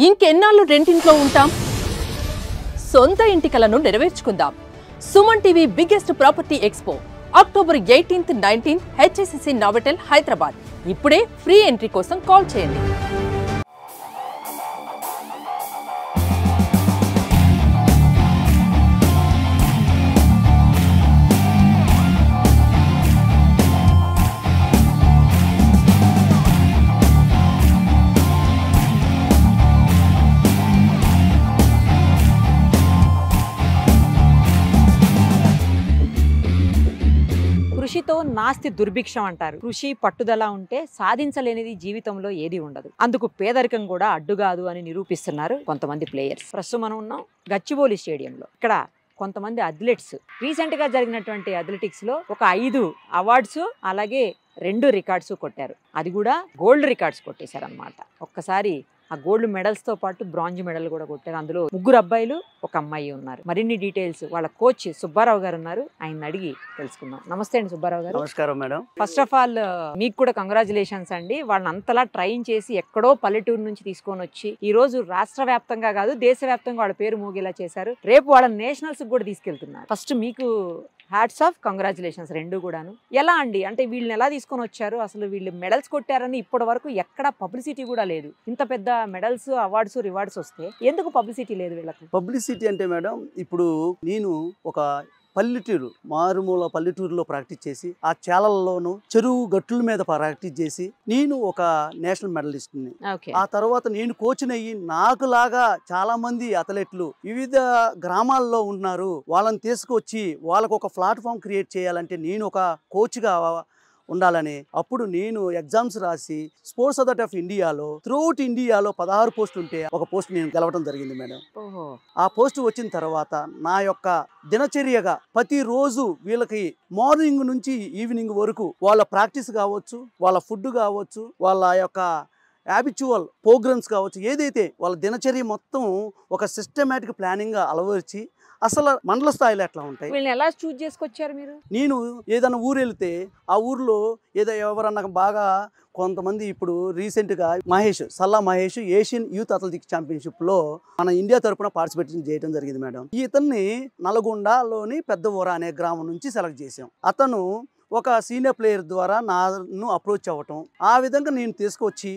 ఇంకెన్నాళ్ళు రెంటింట్లో ఉంటాం? సొంత ఇంటి కలను నెరవేర్చుకుందాం. Suman TV biggest property expo October 18th, 19th HSCC Novotel Hyderabad. ఇప్పుడే ఫ్రీ ఎంట్రీ కోసం కాల్ చేయండి. కృషితో నాస్తి దుర్భిక్షం అంటారు. కృషి పట్టుదల ఉంటే సాధించలేనిది జీవితంలో ఏది ఉండదు. అందుకు పేదరికం కూడా అడ్డుగాదు అని నిరూపిస్తున్నారు కొంతమంది ప్లేయర్స్. ప్రస్తుతం మనం ఉన్నాం గచ్చిబౌలి స్టేడియంలో. ఇక్కడ కొంతమంది అథ్లెట్స్ రీసెంట్ గా జరిగినటువంటి అథ్లెటిక్స్ లో ఒక 5 అవార్డ్స్ అలాగే 2 రికార్డ్స్ కొట్టారు. అది కూడా గోల్డ్ రికార్డ్స్ కొట్టేశారు అనమాట. ఒక్కసారి ఆ గోల్డ్ మెడల్స్ తో పాటు బ్రాంజ్ మెడల్ కూడా కొట్టారు. అందులో 3 అబ్బాయిలు 1 అమ్మాయి ఉన్నారు. మరిన్ని డీటెయిల్స్ వాళ్ళ కోచ్ సుబ్బారావు గారు ఉన్నారు, ఆయన అడిగి తెలుసుకుందాం. నమస్తే అండి సుబ్బారావు గారు. నమస్కారం మేడం. ఫస్ట్ ఆఫ్ ఆల్ మీకు కూడా కంగ్రాచులేషన్స్ అండి. వాళ్ళని అంతలా ట్రైన్ చేసి ఎక్కడో పల్లెటూరు నుంచి తీసుకొని వచ్చి ఈ రోజు రాష్ట్ర వ్యాప్తంగా కాదు దేశవ్యాప్తంగా వాళ్ళ పేరు మోగేలా చేశారు. రేపు వాళ్ళ నేషనల్స్ కూడా తీసుకెళ్తున్నారు. ఫస్ట్ మీకు హ్యాట్స్ ఆఫ్, కంగ్రాచులేషన్స్ 2 కూడాను. ఎలా అండి, అంటే వీళ్ళని ఎలా తీసుకొని వచ్చారు? అసలు వీళ్ళు మెడల్స్ కొట్టారని ఇప్పటి వరకు ఎక్కడ పబ్లిసిటీ కూడా లేదు. ఇంత పెద్ద మెడల్స్ అవార్డ్స్ రివార్డ్స్ వస్తే ఎందుకు పబ్లిసిటీ లేదు వీళ్ళకి? పబ్లిసిటీ అంటే మేడం, ఇప్పుడు నేను ఒక పల్లెటూరు మారుమూల పల్లెటూరులో ప్రాక్టీస్ చేసి ఆ చాలల్లోనూ చెరువు గట్టుల మీద ప్రాక్టీస్ చేసి నేను ఒక నేషనల్ మెడలిస్ట్ని. ఆ తర్వాత నేను కోచ్ని అయ్యి నాకు లాగా చాలా మంది అథ్లెట్లు వివిధ గ్రామాల్లో ఉన్నారు. వాళ్ళని తీసుకొచ్చి వాళ్ళకు ఒక ప్లాట్ఫామ్ క్రియేట్ చేయాలంటే నేను ఒక కోచ్గా ఉండాలని అప్పుడు నేను ఎగ్జామ్స్ రాసి స్పోర్ట్స్ అథారిటీ ఆఫ్ ఇండియాలో త్రూఅవుట్ ఇండియాలో 16 పోస్టులు ఉంటే ఒక పోస్ట్ నేను గెలవడం జరిగింది మేడం. ఆ పోస్ట్ వచ్చిన తర్వాత నా యొక్క దినచర్యగా ప్రతిరోజు వీళ్ళకి మార్నింగ్ నుంచి ఈవినింగ్ వరకు వాళ్ళ ప్రాక్టీస్ కావచ్చు, వాళ్ళ ఫుడ్ కావచ్చు, వాళ్ళ యొక్క హ్యాబిచువల్ ప్రోగ్రామ్స్ కావచ్చు, ఏదైతే వాళ్ళ దినచర్య మొత్తం ఒక సిస్టమేటిక్ ప్లానింగ్ అలవర్చి అసలు మండల స్థాయిలో ఎట్లా ఉంటాయి. వీళ్ళని ఎలా చూజ్ చేసుకొచ్చారు మీరు? నేను ఏదైనా ఊరు వెళ్తే ఆ ఊర్లో ఏదో ఎవరన్నా బాగా కొంతమంది ఇప్పుడు రీసెంట్గా సల్లా మహేష్ ఏషియన్ యూత్ అథ్లెటిక్స్ ఛాంపియన్షిప్లో మన ఇండియా తరఫున పార్టిసిపేట్ చేయడం జరిగింది మేడం. ఇతన్ని నల్గొండలోని పెద్ద ఊర అనే గ్రామం నుంచి సెలెక్ట్ చేసాం. అతను ఒక సీనియర్ ప్లేయర్ ద్వారా నన్ను అప్రోచ్ అవ్వటం, ఆ విధంగా నేను తీసుకొచ్చి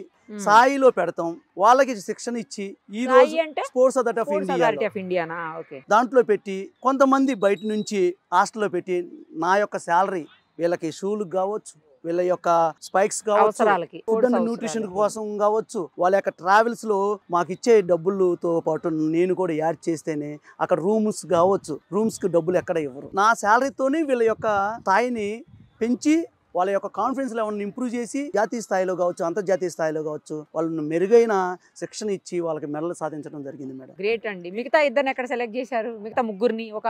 సాయిలో పెడతాం. వాళ్ళకి శిక్షణ ఇచ్చి ఈ రోజు స్పోర్ట్స్ అథారిటీ ఆఫ్ ఇండియా దాంట్లో పెట్టి కొంతమంది బయట నుంచి హాస్టల్లో పెట్టి నా యొక్క శాలరీ వీళ్ళకి షూలకు కావచ్చు, వీళ్ళ యొక్క స్పైక్స్ కావచ్చు, ఫుడ్ అండ్ న్యూట్రిషన్ కోసం కావచ్చు, వాళ్ళ యొక్క ట్రావెల్స్ లో మాకు ఇచ్చే డబ్బులతో పాటు నేను కూడా యాడ్ చేస్తేనే అక్కడ రూమ్స్ కావచ్చు, రూమ్స్ కి డబ్బులు ఎక్కడ ఇవ్వరు. నా శాలరీతోనే వీళ్ళ యొక్క స్థాయిని పెంచి వాళ్ళ యొక్క కాన్ఫిడెన్స్ లెవెల్ని ఇంప్రూవ్ చేసి జాతీయ స్థాయిలో కావచ్చు, అంతర్జాతీయ స్థాయిలో కావచ్చు వాళ్ళని మెరుగైన శిక్షణ ఇచ్చి వాళ్ళకి మెడల్ సాధించడం జరిగింది మేడం. గ్రేట్ అండి. మిగతా ఇద్దరిని ఎక్కడ సెలెక్ట్ చేశారు? మిగతా 3 ఒక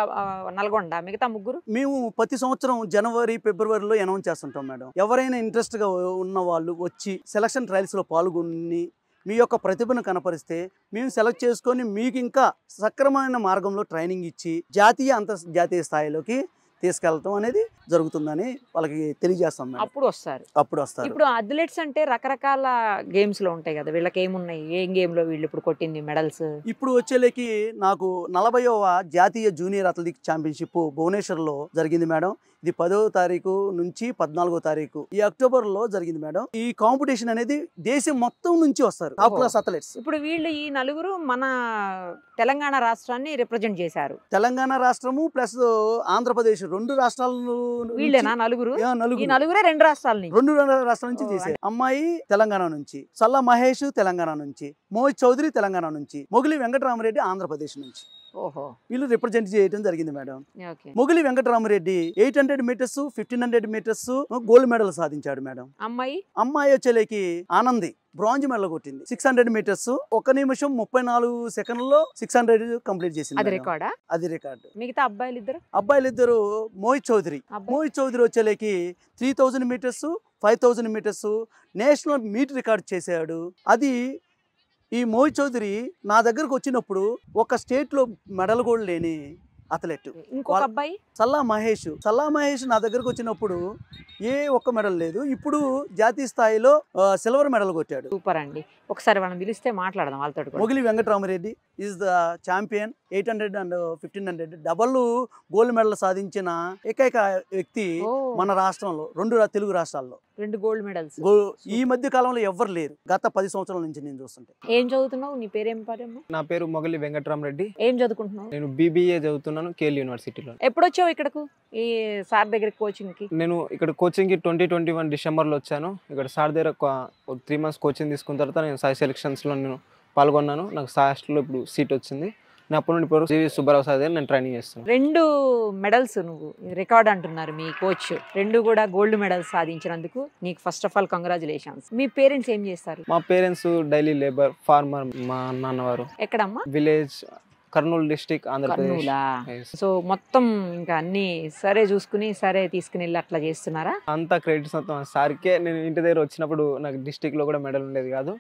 నల్గొండ, మిగతా 3 మేము ప్రతి సంవత్సరం జనవరి ఫిబ్రవరిలో అనౌన్స్ చేస్తుంటాం మేడం. ఎవరైనా ఇంట్రెస్ట్ గా ఉన్న వాళ్ళు వచ్చి సెలక్షన్ ట్రయల్స్ లో పాల్గొని మీ యొక్క ప్రతిభను కనపరిస్తే మేము సెలెక్ట్ చేసుకొని మీకు ఇంకా సక్రమమైన మార్గంలో ట్రైనింగ్ ఇచ్చి జాతీయ అంతర్జాతీయ స్థాయిలోకి తీసుకెళ్తాం అనేది జరుగుతుందని వాళ్ళకి తెలియజేస్తాం. అప్పుడు వస్తారు. ఇప్పుడు అథ్లెట్స్ అంటే రకరకాల గేమ్స్ లో ఉంటాయి కదా, వీళ్ళకి ఏమున్నాయి? ఏం గేమ్ లో వీళ్ళు ఇప్పుడు కొట్టింది మెడల్స్? ఇప్పుడు వచ్చేలేకి నాకు 40వ జాతీయ జూనియర్ అథ్లెటిక్స్ ఛాంపియన్షిప్ భువనేశ్వర్ లో జరిగింది మేడం. ఇది 10వ తారీఖు నుంచి 14వ తారీఖు ఈ అక్టోబర్ లో జరిగింది మేడం. ఈ కాంపిటీషన్ అనేది దేశం మొత్తం నుంచి వస్తారు టాప్ క్లాస్ అథ్లెట్స్. ఇప్పుడు వీళ్ళు ఈ 4 మన తెలంగాణ రాష్ట్రాన్ని రిప్రజెంట్ చేశారు. తెలంగాణ రాష్ట్రము ప్లస్ ఆంధ్రప్రదేశ్ 2 రాష్ట్రాలు వీళ్ళేనా? 4 2 రాష్ట్రాల నుంచి చేశారు. అమ్మాయి తెలంగాణ నుంచి, సల్లా మహేష్ తెలంగాణ నుంచి, మోహిత్ చౌదరి తెలంగాణ నుంచి, మొగిలి వెంకటరామరెడ్డి ఆంధ్రప్రదేశ్ నుంచి వీళ్ళు రిప్రజెంట్ చేయడం జరిగింది madam. Mogili Venkataramareddy 800 metres 1500 metres gold medal సాధించాడు మేడం. అమ్మాయి వచ్చేలేకి ఆనంది బ్రాంజ్ మెడల్ కొట్టింది. 600 మీటర్స్ 1 నిమిషం 34 సెకండ్లలో 600 కంప్లీట్ చేసింది. అది రికార్డు. మిగతా అబ్బాయిలిద్దరు మోహిత్ చౌదరి వచ్చేలేకి 3000 metres 5000 metres national meet record చేశాడు. అది ఈ మోహిత్ చౌదరి నా దగ్గరకు వచ్చినప్పుడు ఒక స్టేట్లో మెడల్ కూడా లేని అథ్లెట్. ఇంకొక అబ్బాయి సల్లా మహేష్ నా దగ్గరకు వచ్చినప్పుడు ఏ ఒక్క మెడల్ లేదు. ఇప్పుడు జాతీయ స్థాయిలో సిల్వర్ మెడల్ కొట్టాడు. సూపర్ అండి. ఒకసారి మనం పిలిస్తే మాట్లాడదాం వాళ్ళతో కూడా. Mogili Venkataramareddy is the champion 800 and 1500 double gold medal సాధించిన ఏకైక వ్యక్తి మన రాష్ట్రంలో, 2 తెలుగు రాష్ట్రాల్లో 2 గోల్డ్ మెడల్స్. ఈ మధ్య కాలంలో ఎవ్వరు లేరు, గత 10 సంవత్సరాల నుంచి నేను చూస్తుంటే. ఏం చదువుతున్నావు? నీ పేరేం పేరమ్మా? నా పేరు మొగలి వెంకటరామరెడ్డి. ఏం చదువుకుంటున్నావు? నేను BBA చదువుతున్నాను కేఎల్ యూనివర్సిటీలో. ఎప్పుడు వచ్చావు ఇక్కడకు ఈ సార్ దగ్గర కోచింగ్ కి? నేను ఇక్కడ కోచింగ్ కి 2021 డిసెంబర్లో వచ్చాను. ఇక్కడ సార్ దగ్గర 3 months కోచింగ్ తీసుకున్న తర్వాత నేను సాయి సెలక్షన్స్లో నేను పాల్గొన్నాను. నాకు సాయి హాస్టల్లో ఇప్పుడు సీట్ వచ్చింది. నేను అప్పటి నుండి ఇప్పుడు జీవి సుబ్బారావు సార్ దగ్గర నేను ట్రైనింగ్ చేస్తాను. 2 మెడల్స్ నువ్వు రికార్డ్ అంటున్నారు మీ కోచ్. 2 కూడా గోల్డ్ మెడల్స్ సాధించినందుకు నీకు first of all congratulations. Me parents ఏం చేస్తారు? మా పేరెంట్స్ డైలీ లేబర్, ఫార్మర్. మా నాన్నవారు ఎక్కడమ్మా? Village, Kurnool district, Andhra Pradesh. So మొత్తం ఇంకా అన్ని సరే చూసుకుని సరే తీసుకుని వెళ్ళి అట్లా చేస్తున్నారా? అంతా క్రెడిట్స్ మొత్తం సార్కే. నేను ఇంటి దగ్గర వచ్చినప్పుడు నాకు డిస్ట్రిక్ట్ లో కూడా మెడల్ ఉండేది కాదు.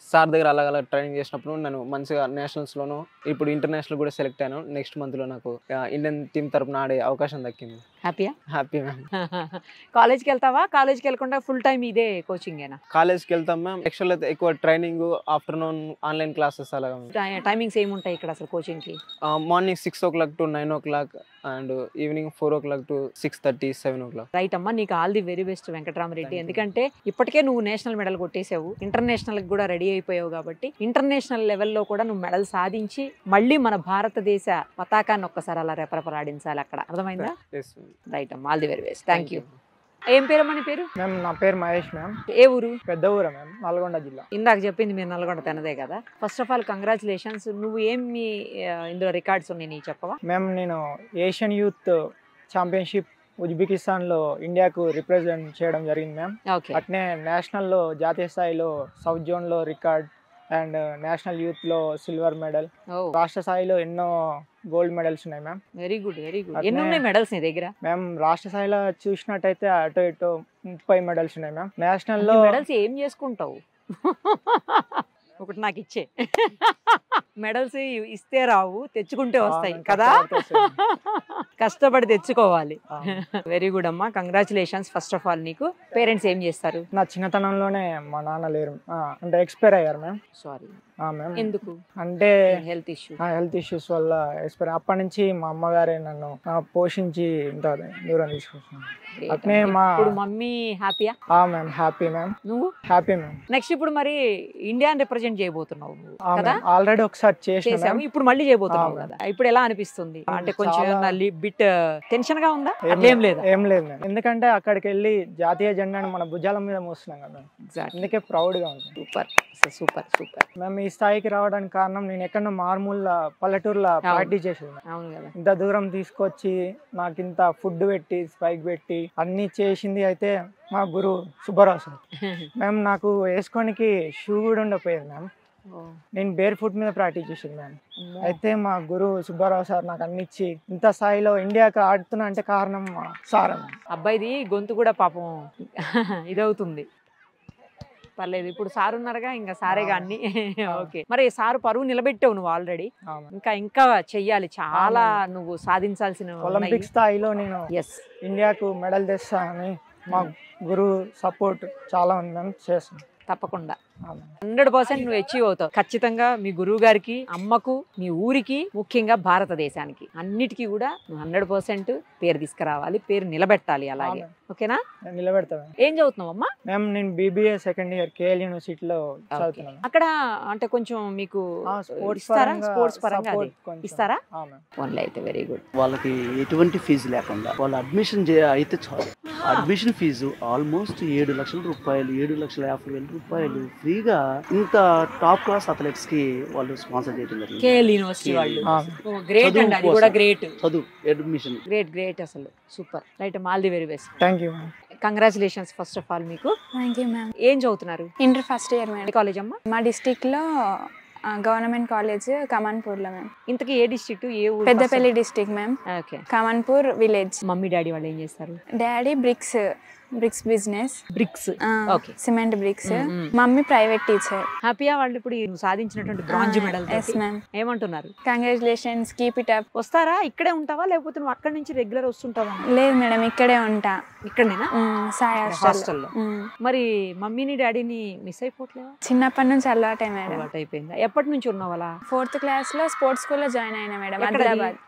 సార్ దగ్గర అలా ట్రైనింగ్ చేసినప్పుడు నేను మంచిగా నేషనల్స్ లోను, ఇప్పుడు ఇంటర్నేషనల్ కూడా సెలెక్ట్ అయ్యాను. నెక్స్ట్ మంత్ లో నాకు ఇండియన్ టీం తరపున ఆడే అవకాశం దక్కింది. Happy ma'am. కాలేజ్కి వెళ్తావా? కాలేజ్కి వెళ్ళకుండా ఫుల్ టైం ఇదే కోచింగేనా? కాలేజ్కి వెళ్తాం మ్యామ్. యాక్చువల్ అయితే ఎక్కువ ట్రైనింగ్, ఆఫ్టర్నూన్ ఆన్లైన్ క్లాసెస్ అలా. టైమింగ్స్ ఏముంటాయి ఇక్కడ అసలు కోచింగ్ కి? Morning 6 o'clock to 9 o'clock and evening 4 o'clock to 6:30, 7 o'clock. Right అమ్మా, నీకు all the very best Venkataramareddy. ఎందుకంటే ఇప్పటికే నువ్వు నేషనల్ మెడల్ కొట్టేసావు, ఇంటర్నేషనల్ కూడా రెడీ అయిపోయావు. కాబట్టి ఇంటర్నేషనల్ లెవెల్లో కూడా నువ్వు మెడల్ సాధించి మళ్ళీ మన భారతదేశ పతాకాన్ని ఒక్కసారి అలా రెపరెపలాడించాలి అక్కడ. అర్థమైందా? రైట్ అమ్మా, all the very best. Thank you. ఏం పేరు మన పేరు? మ్యామ్ నా పేరు మహేష్ మ్యామ్. ఏ ఊరు? పెద్ద ఊరా మ్యామ్, నల్గొండ జిల్లా. ఇందాక చెప్పింది మీరు నల్గొండ తనదే కదా. First of all congratulations. నువ్వు ఏమి ఇందులో రికార్డ్స్ ఉన్నాయి నీకు చెప్పవా? మ్యామ్ నేను ఏషియన్ యూత్ ఛాంపియన్షిప్ ఉజ్బెకిస్తాన్లో ఇండియాకు రిప్రజెంట్ చేయడం జరిగింది మ్యామ్. అట్నే నేషనల్లో జాతీయ స్థాయిలో సౌత్ జోన్లో రికార్డ్ అండ్ నేషనల్ యూత్లో సిల్వర్ మెడల్, రాష్ట్ర స్థాయిలో ఎన్నో గోల్డ్ మెడల్స్ ఉన్నాయి ma'am. Very good, very good. ఎన్ని ఉన్నాయి మెడల్స్ నీ దగ్గర? మ్యామ్ రాష్ట్ర స్థాయిలో చూసినట్టయితే అటు ఇటు 30 మెడల్స్ ఉన్నాయి మ్యామ్. నేషనల్లో మెడల్స్ ఏం చేసుకుంటావు? ఒకటి నాకు ఇచ్చే. మెడల్స్ ఇస్తే రావు, తెచ్చుకుంటే వస్తాయి కదా. కష్టపడి తెచ్చుకోవాలి. వెరీ గుడ్ అమ్మా, కంగ్రాచులేషన్స్. ఫస్ట్ ఆఫ్ ఆల్ నీకు పేరెంట్స్ ఏం చేస్తారు? నా చిన్నతనంలోనే మా నాన్న లేరు, అంటే ఎక్స్పైర్ అయ్యారు మ్యామ్. Sorry ma'am. ఎందుకు? అంటే హెల్త్ ఇష్యూస్ వల్ల ఎక్స్పైర్. అప్పటి నుంచి మా అమ్మగారే నన్ను పోషించి ఇంత దూరం తీసుకొచ్చాను. అట్నే మా మమ్మీ హ్యాపీయా? Ma'am happy ma'am. నువ్వు? Happy ma'am. నెక్స్ట్ ఇప్పుడు మరి ఇండియాని రిప్రజెంట్ చేయబోతున్నావు కదా? ఆల్రెడీ ఒకసారి చేసాము, ఇప్పుడు మళ్ళీ చేయబోతున్నావు కదా. ఇప్పుడు ఎలా అనిపిస్తుంది? అంటే కొంచెం బిట్ టెన్షన్ గా ఉందా? ఏం లేదు ఎందుకంటే అక్కడికి వెళ్ళి జాతీయ జెండాను మన భుజాల మీద మోస్తున్నాం కదా, అందుకే ప్రౌడ్ గా ఉంది. Super super super. మేము ఈ స్థాయికి రావడానికి కారణం నేను ఎక్కడో మారుమూల పల్లెటూరులో ప్రాక్టీస్ చేసేది. ఇంత దూరం తీసుకొచ్చి నాకు ఇంత ఫుడ్ పెట్టి స్పైక్ పెట్టి అన్ని చేసింది అయితే మా గురువు సుబ్బారావు సార్. మేము నాకు వేసుకోనికి షూ కూడా ఉండకపోయేది మ్యామ్. నేను బేర్ ఫుట్ మీద ప్రాక్టీస్ చేసింది మ్యామ్. అయితే మా గురువు సుబ్బారావు సార్ నాకు అన్ని ఇచ్చి ఇంత స్థాయిలో ఇండియాకి ఆడుతున్నా అంటే కారణం సార్. అబ్బాయిది గొంతు కూడా పాపం ఇదవుతుంది. పర్లేదు, ఇప్పుడు సార్ ఉన్నారుగా, ఇంకా సారేగా అన్ని. ఓకే, మరి సారు పరువు నిలబెట్టావు నువ్వు ఆల్రెడీ. ఇంకా చెయ్యాలి, చాలా నువ్వు సాధించాల్సిన. ఒలింపిక్ స్థాయిలో నేను ఇండియాకు మెడల్ తెస్తానని మా గురువు సపోర్ట్ చాలా ఉంది మ్యామ్. చేస్తాను తప్పకుండా. 100% నువ్వు అచీవ్ అవుతావు ఖచ్చితంగా. మీ గురువు గారికి, అమ్మకు, మీ ఊరికి, ముఖ్యంగా భారతదేశానికి అన్నిటికీ కూడా 100% పేరు తీసుకురావాలి, పేరు నిలబెట్టాలి. అలాగే ఓకేనా? నిలబెడతాను. ఏం చదువుతున్నావు అమ్మా? మ్యామ్ నేను BBA సెకండ్ ఇయర్ కేఎల్ యూనివర్సిటీలో చదువుతున్నాను. అక్కడ అంటే కొంచెం మీకు స్పోర్ట్స్ పరంగా ఇస్తారా? ఓన్లీ అయితే వెరీ గుడ్. వాళ్ళకి ఎటువంటి ఫీజు లేకుండా వాళ్ళు అడ్మిషన్ అయితే చాలు. అడ్మిషన్ ఫీజు ఆల్మోస్ట్ 7 లక్షల రూపాయలు, 7,50,000 రూపాయలు ఫ్రీగా ఇంత టాప్ క్లాస్ అథ్లెట్స్ కి వాళ్ళు స్పాన్సర్ చేయడం జరిగింది. కేఎల్ యూనివర్సిటీ వాళ్ళు. గ్రేట్ అండి, అది కూడా గ్రేట్. చదువు అడ్మిషన్ గ్రేట్ అసలు super. Right, all the very best. Thank you. Congratulations first of all మీకు. Thank you ma'am. ఏం చదువుతున్నారు? Inter first year ma'am. College అమ్మా? మా డిస్ట్రిక్ట్ లో గవర్నమెంట్ కాలేజ్ కమాన్పూర్ లో మ్యామ్. ఇంతకీ ఏ డిస్ట్రిక్ట్? ఏ ఊరు? Peddapalli district ma'am. Okay. Kamanpur village. Mummy daddy వాళ్ళు ఏం చేస్తారు? Daddy bricks, bricks business. Bricks. Okay. Cement bricks. Mummy private teacher. హ్యాపీయా వాళ్ళు ఇప్పుడు నువ్వు సాధించినటువంటి బ్రాంజ్ మెడల్? Yes ma'am. ఏమంటున్నారు? Congratulations, keep it up. వస్తారా? ఇక్కడే ఉంటావా లేకపోతే నువ్వు అక్కడి నుంచి రెగ్యులర్ వస్తుంటావా? లేదు మేడం, ఇక్కడే ఉంటా. ఇక్కడనేనా? సాయి హాస్టల్లో. మరి మమ్మీని డాడీని మిస్ అయిపోవట్లేదా? చిన్నప్పటి నుంచి అలవాటే మేడం. అలవాటు అయిపోయిందా? ఎప్పటి నుంచి ఉన్నావు అలా? 4th క్లాస్ లో స్పోర్ట్స్ స్కూల్లో జాయిన్ అయినా మేడం,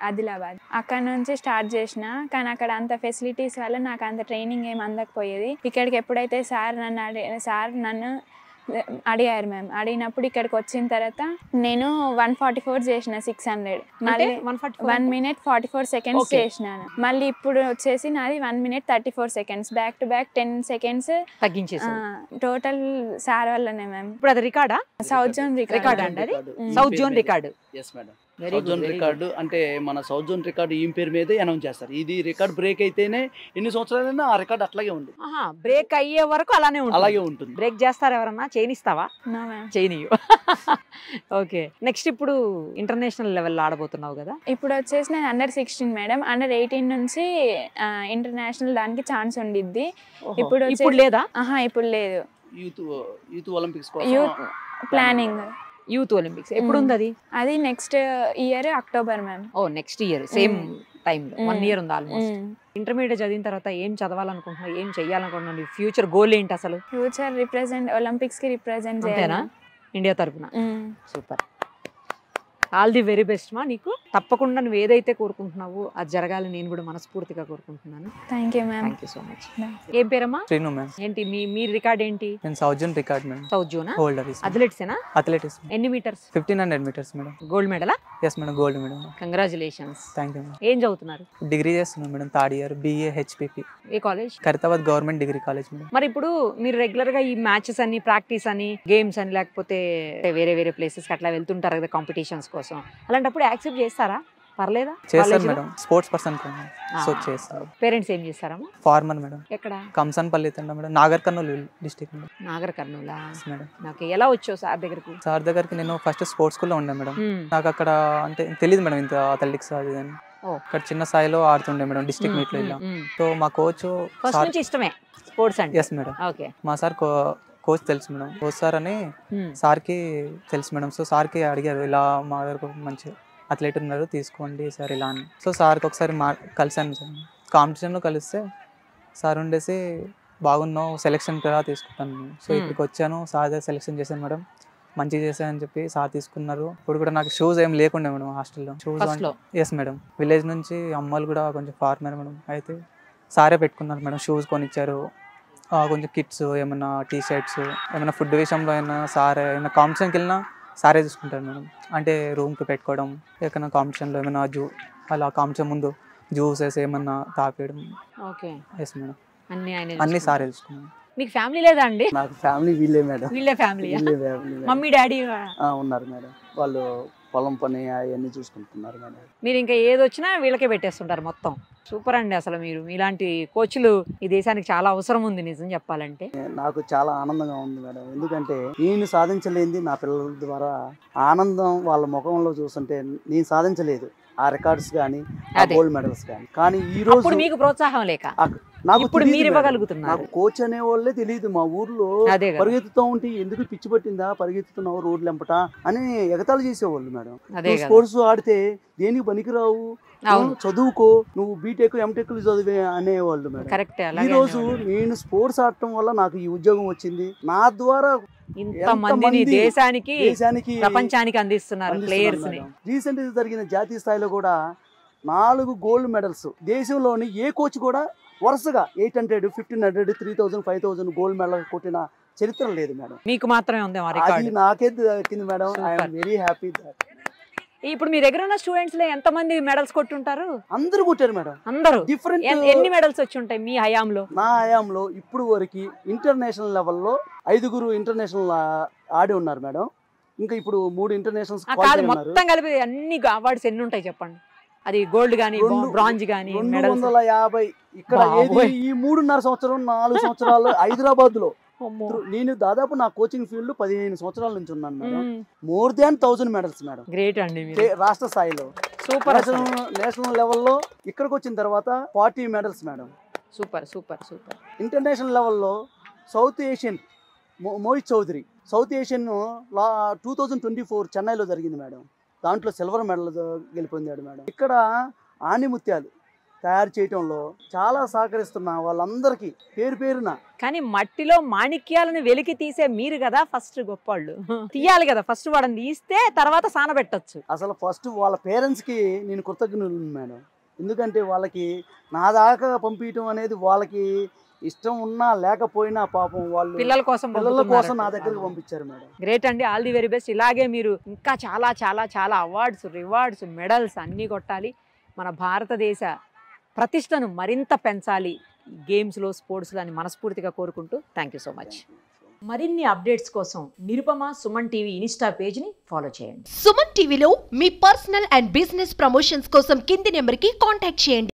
ఆదిలాబాద్. అక్కడ నుంచి స్టార్ట్ చేసిన, కానీ అక్కడ అంత ఫెసిలిటీస్ వల్ల నాకు అంత ట్రైనింగ్ ఏమి అందకపోయేది. ఇక్కడికి ఎప్పుడైతే సార్ నన్ను అడిగారు మ్యామ్, అడిగినప్పుడు ఇక్కడికి వచ్చిన తర్వాత నేను 144 చేసిన 600, మళ్ళీ 1 minute 44 seconds చేసినాను. మళ్ళీ ఇప్పుడు వచ్చేసి నాది 1 minute 34 seconds, back to back 10 seconds తగ్గించేసి. టోటల్ సార్ వల్లనే మ్యామ్. ఇప్పుడు అది రికార్డా? సౌత్ జోన్ రికార్డ్ అండి అది. South zone record. Yes madam. South zone record అంటే మన సౌత్ జోన్ రికార్డు ఈ పేరు మీదే అనౌన్స్ చేస్తారు. ఇది రికార్డ్ బ్రేక్ అయితేనే ఎన్ని సంవత్సరాలైనా ఆ రికార్డ్ అట్లాగే ఉంది. బ్రేక్ అయ్యే వరకు అలానే ఉంటుంది. బ్రేక్ చేస్తారు ఎవరన్నా? చేయనిస్తావా? చేయనియు. ఓకే. నెక్స్ట్ ఇప్పుడు ఇంటర్నేషనల్ లెవెల్ ఆడబోతున్నావు కదా? ఇప్పుడు వచ్చేసి నేను under-16 మేడం. under-18 నుంచి ఇంటర్నేషనల్ దానికి ఛాన్స్ ఉండిద్ది. ఇప్పుడు లేదా? ఇప్పుడు లేదు. Youth Olympics planning. Youth Olympics ఎప్పుడు ఉంది అది? అది next year October ma'am. Next year same టైంలో 1 year ఉంది ఆల్మోస్ట్. ఇంటర్మీడియట్ చదివిన తర్వాత ఏం చదవాలనుకుంటున్నావు? ఏం చెయ్యాలనుకుంటున్నావు? ఫ్యూచర్ గోల్ ఏంటి అసలు? ఫ్యూచర్ ఒలింపిక్స్ కి రిప్రజెంట్ చేయాలా ఇండియా తరపున? Super. All the very best మా నీకు. తప్పకుండా నువ్వు ఏదైతే కోరుకుంటున్నావో అది జరగాలని నేను కూడా మనస్ఫూర్తిగా కోరుకుంటున్నాను. Thank you ma'am. Thank you so much. ఏం పేరమ్మా? శ్రీను మ్యామ్. ఏంటి మీ రికార్డ్ ఏంటి? నేను south zone record ma'am. South zone holder. అథ్లెట్సేనా? అథ్లెటిక్స్. ఎన్ని మీటర్స్? 1500 meters madam. గోల్డ్ మెడలా? Yes madam, gold madam. Congratulations. Thank you madam. ఏం చదువుతున్నారు? డిగ్రీ చేస్తున్నాను madam, 3rd year BA HPP. ఏ college? Khairatabad government degree college madam. మరి ఇప్పుడు మీరు రెగ్యులర్ గా ఈ మ్యాచెస్ అని, ప్రాక్టీస్ అని, గేమ్స్ అని, లేకపోతే వేరే ప్లేసెస్ అట్లా వెళ్తుంటారు కదా కాంపిటీషన్స్ కోసం, అలాంటప్పుడు యాక్సెప్ట్ చేస్తారా? పర్లేదా? చేస్తారు మేడం, స్పోర్ట్స్ పర్సన్ సో చేస్తారు. పేరెంట్స్ ఏం చేస్తారమ్మా? Farmer madam. ఎక్కడ? Kamsanpalli Thanda madam, Nagarkurnool district madam. నాగర్ కర్నూలా? మేడం. నాకు ఎలా వచ్చావు సార్ దగ్గరకు? సార్ దగ్గరికి నేను ఫస్ట్ స్పోర్ట్స్ స్కూల్లో ఉండే మేడం. నాకు అక్కడ అంటే తెలియదు మేడం ఇంత అథ్లెటిక్స్ అది అని. అక్కడ చిన్న స్థాయిలో ఆడుతుండే మేడం, డిస్ట్రిక్ట్ మీట్ లో ఇలా. సో మా కోచ్ ఇష్టమే స్పోర్ట్స్ అంటే? Yes madam. ఓకే. మా సార్ కోచ్ తెలుసు మేడం, కోచ్ సార్ అని సార్కి తెలుసు మేడం. సో సార్కి అడిగారు, ఇలా మా దగ్గర మంచి అథ్లెట్ ఉన్నారు తీసుకోండి సార్ ఇలా అని. సో సార్కి ఒకసారి కలిసాను సార్, కాంపిటీషన్లో కలిస్తే సార్ ఉండేసి బాగున్నావు, సెలెక్షన్ కదా తీసుకుంటాను. సో ఇక్కడికి వచ్చాను, సార్ దగ్గర సెలెక్షన్ చేశాను మేడం, మంచిగా చేశానని చెప్పి సార్ తీసుకున్నారు. ఇప్పుడు కూడా నాకు షూస్ ఏం లేకుండే మేడం హాస్టల్లో. షూస్ ఎస్ మేడం, విలేజ్ నుంచి అమ్మలు కూడా కొంచెం ఫార్మర్ మేడం, అయితే సారే పెట్టుకున్నారు మేడం, షూస్ కొనిచ్చారు, కొంచెం కిట్స్, ఏమైనా టీ షర్ట్స్, ఏమైనా ఫుడ్ విషయంలో అయినా సారే, ఏమైనా కాంపిటీషన్కి వెళ్ళినా సారే చూసుకుంటారు మేడం. అంటే రూమ్కి పెట్టుకోవడం, ఎక్కడైనా కాంపిటీషన్లో ఏమైనా అలా కాంపిటీషన్ ముందు జ్యూసెస్ ఏమన్నా తాపేయడం. ఓకే. ఎస్ మేడం, అన్ని సారే చూసుకున్నాను. మీకు ఫ్యామిలీ లేదా అండి? నాకు ఫ్యామిలీ వీళ్ళే మేడం. వీళ్ళే ఫ్యామిలీ? మమ్మీ డాడీ ఉన్నారు మేడం, వాళ్ళు పొలం పని అవన్నీ చూసుకుంటున్నారు మేడం. మీరు ఇంకా ఏది వచ్చినా వీళ్ళకే పెట్టేస్తుంటారు మొత్తం. సూపర్ అండి, అసలు మీరు మీలాంటి కోచ్లు ఈ దేశానికి చాలా అవసరం ఉంది నిజం చెప్పాలంటే. నాకు చాలా ఆనందంగా ఉంది మేడం, ఎందుకంటే నేను సాధించలేనిది నా పిల్లల ద్వారా ఆనందం వాళ్ళ ముఖంలో చూస్తుంటే, నేను సాధించలేదు ఆ రికార్డ్స్ కానీ గోల్డ్ మెడల్స్ కానీ ఈ రోజు మీకు ప్రోత్సాహం లేక నాకు ఇప్పుడు మీరు ఇవ్వగలుగుతున్నారు. నాకు కోచ్ అనే వాళ్ళే తెలియదు. మా ఊర్లో పరిగెత్తుతూ ఉంటే ఎందుకు పిచ్చి పట్టిందా, పరిగెత్తుతున్నావు రోడ్లు ఎంపట అని ఎగతాళి చేసేవాళ్ళు మేడం. స్పోర్ట్స్ ఆడితే దేనికి పనికిరావు, చదువుకో, నువ్వు బీటెక్ ఎంటెక్ చదివే అనేవాళ్ళు మేడం. ఈ రోజు నేను స్పోర్ట్స్ ఆడటం వల్ల నాకు ఈ ఉద్యోగం వచ్చింది. నా ద్వారా ఇంతమందిని దేశానికి ప్రపంచానికి అందిస్తున్నారు ప్లేయర్స్ ని. రీసెంట్ గా జరిగిన జాతీయ స్థాయిలో కూడా 4 గోల్డ్ మెడల్స్. దేశంలోని ఏ కోచ్ కూడా వరుసగా 800, 1500, 3000, 5000 గోల్డ్ మెడల్ కొట్టిన చరిత్ర లేదు మేడం. మీకు మాత్రమే ఉంది అది నాకే దక్కింది మేడం. I'm very happy. ఇప్పుడు మీ దగ్గర ఉన్న స్టూడెంట్స్ లో ఎంత మంది మెడల్స్ కొట్టుంటారు? అందరూ కొట్టారు మేడం. అందరూ డిఫరెంట్. ఎన్ని మెడల్స్ వచ్చి ఉంటాయి మీ హయాంలో? నా హయాంలో ఇప్పుడు వరకు ఇంటర్నేషనల్ లెవెల్లో 5 ఇంటర్నేషనల్ ఆడి ఉన్నారు మేడం. ఇంకా ఇప్పుడు 3 ఇంటర్నేషనల్స్ మొత్తం కలిపి అన్ని అవార్డ్స్ ఎన్ని ఉంటాయి చెప్పండి? అది గోల్డ్ గానీ బ్రాంజ్ గానీ 250. ఇక్కడ ఈ 3.5 సంవత్సరం 4 సంవత్సరాలు హైదరాబాద్ లో నేను దాదాపు నా కోచింగ్ ఫీల్డ్ 15 సంవత్సరాల నుంచి ఉన్నాను madam. More than 1000 medals madam. Great అండి. రాష్ట్ర స్థాయిలో, సూపర్. నేషనల్ లెవెల్లో ఇక్కడికి వచ్చిన తర్వాత 40 medals madam. Super super super. International లెవెల్లో south Asian Mohit Chaudhary south Asian 2024 చెన్నైలో జరిగింది మేడం. దాంట్లో సిల్వర్ మెడల్ గెలుపొందాడు మేడం. ఇక్కడ ఆణిముత్యాలు తయారు చేయటంలో చాలా సహకరిస్తున్న వాళ్ళందరికీ పేరు పేరున. కానీ మట్టిలో మాణిక్యాలను వెలికి తీసే మీరు కదా ఫస్ట్ గొప్పవాళ్ళు. తీయాలి కదా ఫస్ట్, వాడని తీస్తే తర్వాత సానబెట్టచ్చు. అసలు ఫస్ట్ వాళ్ళ పేరెంట్స్కి నేను కృతజ్ఞులు మేడం. ఎందుకంటే వాళ్ళకి నా దాకా పంపించడం అనేది వాళ్ళకి ఇష్టం ఉన్నా లేకపోయినా పాపం వాళ్ళు పిల్లల కోసం నా దగ్గరికి పంపించారు మేడం. గ్రేట్ అండి, ఆల్ ది వెరీ బెస్ట్. ఇలాగే మీరు ఇంకా చాలా చాలా చాలా అవార్డ్స్, రివార్డ్స్, మెడల్స్ అన్నీ కొట్టాలి. మన భారతదేశ ప్రతిష్టను మరింత పెంచాలి గేమ్స్లో, స్పోర్ట్స్లో అని మనస్ఫూర్తిగా కోరుకుంటూ థ్యాంక్ యూ సో మచ్. మరిన్ని అప్డేట్స్ కోసం నిరుపమ సుమన్ టీవీ ఇన్స్టా పేజ్ని ఫాలో చేయండి. సుమన్ టీవీలో మీ పర్సనల్ అండ్ బిజినెస్ ప్రమోషన్స్ కోసం కింది నెంబర్కి కాంటాక్ట్ చేయండి.